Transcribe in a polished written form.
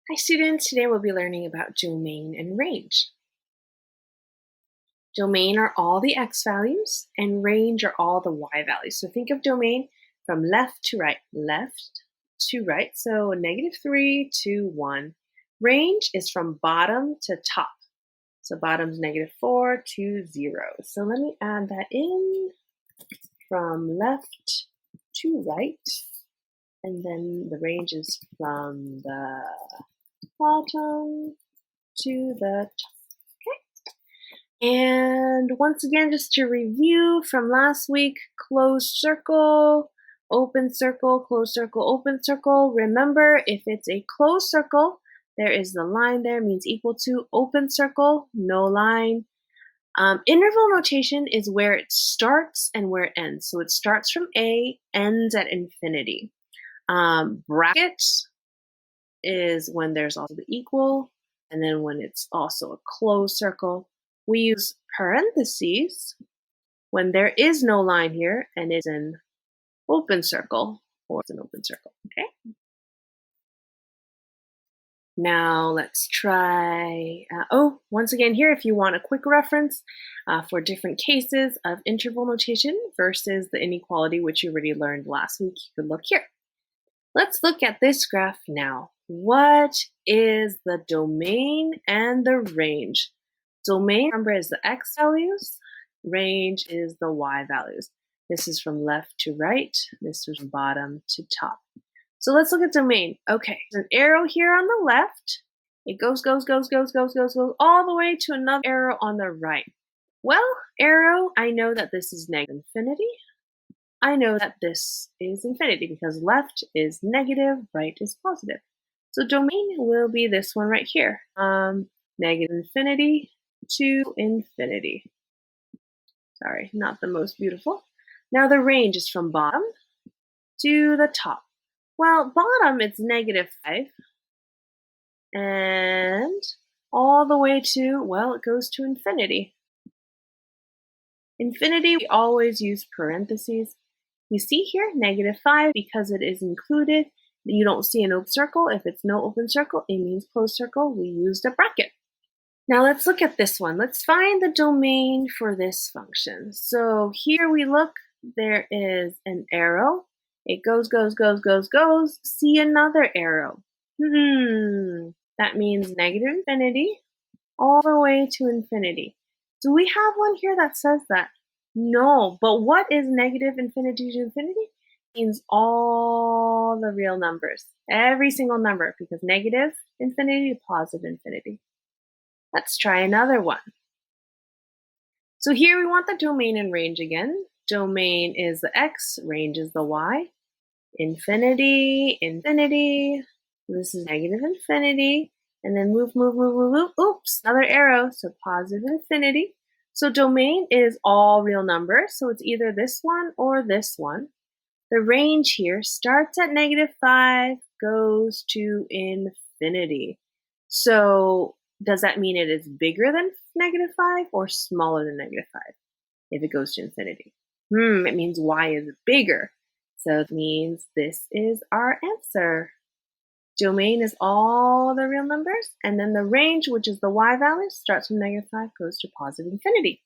Hi students, today we'll be learning about domain and range. Domain are all the x values and range are all the y values. So think of domain from left to right, so -3 to 1. Range is from bottom to top. So bottom's -4 to 0. So let me add that in from left to right. And then the range is from the bottom to the top. And once again, just to review from last week, closed circle, open circle, closed circle, open circle. Remember, if it's a closed circle, there is the line there, means equal to. Open circle, no line. Interval notation is where it starts and where it ends. So it starts from A, ends at infinity. Bracket is when there's also the equal, and then when it's also a closed circle. We use parentheses when there is no line here and it's an open circle or it's an open circle, okay? Now let's try, once again here, if you want a quick reference for different cases of interval notation versus the inequality, which you already learned last week, you could look here. Let's look at this graph now. What is the domain and the range? Domain, remember, is the x values. Range is the y values. This is from left to right. This is from bottom to top. So let's look at domain. Okay, there's an arrow here on the left. It goes all the way to another arrow on the right. Well, arrow, I know that this is negative infinity. I know that this is infinity because left is negative, right is positive. So domain will be this one right here. Negative infinity to infinity. Sorry, not the most beautiful. Now the range is from bottom to the top. Well, bottom it's -5 and all the way to, well, it goes to infinity. Infinity, we always use parentheses. You see here, -5, because it is included. You don't see an open circle. If it's no open circle, it means closed circle. We used a bracket. Now let's look at this one. Let's find the domain for this function. So here we look, there is an arrow. It goes. See another arrow. That means negative infinity all the way to infinity. Do we have one here that says that? No, but what is negative infinity to infinity? It means all the real numbers, every single number, because negative infinity to positive infinity. Let's try another one. So here we want the domain and range again. Domain is the x, range is the y. Infinity. This is negative infinity. And then move. Oops, another arrow, so positive infinity. So domain is all real numbers, so it's either this one or this one. The range here starts at -5, goes to infinity. So does that mean it is bigger than -5 or smaller than -5 if it goes to infinity? It means y is bigger. So it means this is our answer. Domain is all the real numbers, and then the range, which is the y value, starts from -5, goes to positive infinity.